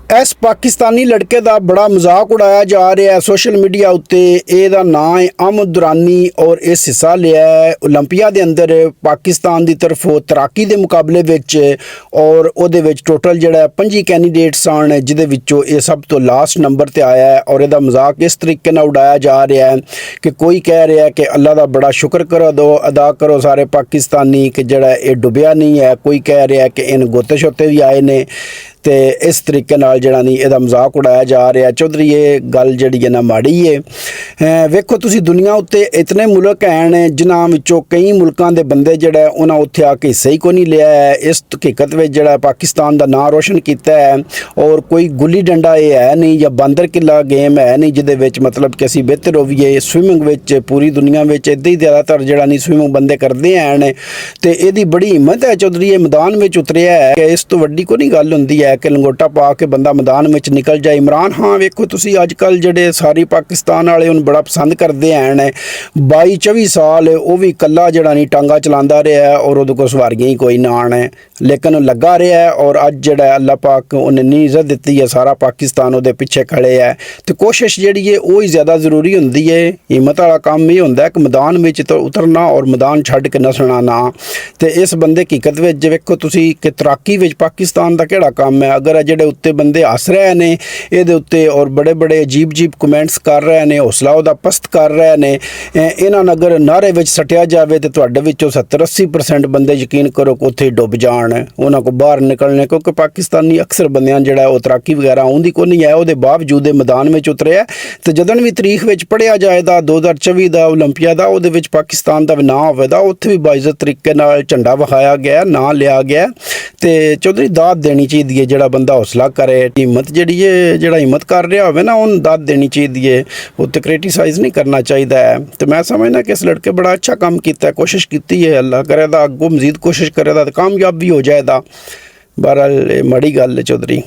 इस पाकिस्तानी लड़के का बड़ा मजाक उड़ाया जा रहा है सोशल मीडिया उत्ते। ਇਹਦਾ ਨਾਂ है अहमद दुरानी और इस हिस्सा लिया है ओलंपिया के अंदर पाकिस्तान की तरफों तैराकी के मुकाबले विच और ਉਹਦੇ ਵਿੱਚ टोटल ਜਿਹੜਾ 5 कैंडीडेट्स आन ਜਿਹਦੇ ਵਿੱਚੋਂ ਇਹ सब तो लास्ट नंबर ਤੇ आया है। और ਇਹਦਾ मजाक इस तरीके ਨਾਲ उड़ाया जा रहा है कि कोई कह रहा है कि अल्लाह का बड़ा शुक्र करो दो अदा करो सारे पाकिस्तानी कि ਜਿਹੜਾ ਇਹ डुबिया नहीं है। कोई कह रहा है कि इन गोते शोते भी आए ने ਤੇ इस तरीके ਨਾਲ ਜਿਹੜਾ नहीं ਇਹਦਾ मजाक उड़ाया जा रहा। चौधरी ये गल ਜਿਹੜੀ है ना माड़ी है। वेखो तुसी दुनिया उत्ते इतने मुल्क हैं जिन्हां विचों कई मुल्कां दे बंदे ਜਿਹੜਾ उन्हां उत्थे आके हिस्सा ही कोई नहीं लिया है। इस हकीकत ਵਿੱਚ ਜਿਹੜਾ पाकिस्तान ਦਾ ਨਾਂ रोशन ਕੀਤਾ है और कोई गुल्ली डंडा ये है नहीं या बांदर किला गेम है नहीं ਜਿਹਦੇ ਵਿੱਚ मतलब कि ਅਸੀਂ ਬਿਹਤਰ ਹੋਈਏ। स्विमिंग ਵਿੱਚ पूरी दुनिया ਵਿੱਚ ਇੱਦਾਂ ਹੀ ਜ਼ਿਆਦਾਤਰ ਜਿਹੜਾ नहीं स्विमिंग ਬੰਦੇ ਕਰਦੇ हैं ਤੇ ਇਹਦੀ ਬੜੀ ਹਿੰਮਤ है। चौधरी ये मैदान ਵਿੱਚ ਉਤਰਿਆ है कि इस तो ਵੱਡੀ ਕੋਈ नहीं गल ਹੁੰਦੀ है कि लंगोटा पा के बंदा मैदान में निकल जाए। इमरान हाँ वेखो तुसी अजकल जेडे सारी पाकिस्तान वाले उन्हें बड़ा पसंद करते हैं। 22-24 साल वो भी कला जड़ा नहीं टांगा चलाता रहा है और वो सवारियां ही कोई ना आने लेकिन लगा रहा है। और अज जड़ा अल्लाह पाक उन्हें नहीं इज्जत दी है सारा पाकिस्तान वो पीछे खड़े है। तो कोशिश जी है वो ही ज़्यादा जरूरी होंगी है। हिम्मत वाला काम ये होंगे कि मैदान में तो उतरना और मैदान छड्ड के नसना ना। तो इस बंदे हकीकत में वेखो तुसी कि तैराकी में पाकिस्तान का किहड़ा काम है। अगर ਜਿਹੜੇ ਉੱਤੇ ਬੰਦੇ ਹੱਸ ਰਹੇ ਨੇ ਇਹਦੇ ਉੱਤੇ और बड़े बड़े अजीब कमेंट्स कर रहे हैं हौसला ਉਹਦਾ पस्त कर रहे हैं ਇਹਨਾਂ ਨੂੰ अगर नारे ਵਿੱਚ सटिया जाए तो ਤੁਹਾਡੇ ਵਿੱਚੋਂ 70-80% ਬੰਦੇ ਯਕੀਨ ਕਰੋ ਕਿ ਉੱਥੇ ਡੁੱਬ ਜਾਣ ਉਹਨਾਂ ਕੋ ਬਾਹਰ ਨਿਕਲਣੇ। ਕਿਉਂਕਿ ਪਾਕਿस्तानी अक्सर ਬੰਦਿਆਂ ਜਿਹੜਾ ਉਹ ਤੈਰਾਕੀ ਵਗੈਰਾ ਆਉਂਦੀ ਕੋਈ ਨਹੀਂ ਹੈ। ਉਹਦੇ ਬਾਵਜੂਦ ਮੈਦਾਨ ਵਿੱਚ ਉਤਰਿਆ ਤੇ ਜਦੋਂ ਵੀ ਤਾਰੀਖ ਵਿੱਚ ਪੜਿਆ ਜਾਏਗਾ 2024 ਦਾ ओलंपिया ਦਾ ਉਹਦੇ ਵਿੱਚ ਪਾਕਿस्तान ਦਾ ਨਾਂ ਹੋਵੇਗਾ ਉੱਥੇ ਵੀ ਬਾਇਜ਼ਤ ਤਰੀਕੇ ਨਾਲ ਝੰਡਾ ਵਿਖਾਇਆ ਗਿਆ ਨਾਂ ਲਿਆ ਗਿਆ। ਤੇ ਚੌਧਰੀ ਦਾਤ ਦੇਣੀ ਚਾਹੀਦੀ ਹੈ ਜਿਹੜਾ ਬੰਦਾ हौसला करे हिम्मत जी है जोड़ा हिम्मत कर रहा हो ना उन्हें दाद देनी चाहिए उत्ते क्रिटिसाइज़ नहीं करना चाहिए है। तो मैं समझना कि इस लड़के बड़ा अच्छा काम किया कोशिश की है अल्लाह करेगा अगों मजीद कोशिश करेगा तो कामयाब भी हो जाएगा। बहरहाल माड़ी गल है चौधरी।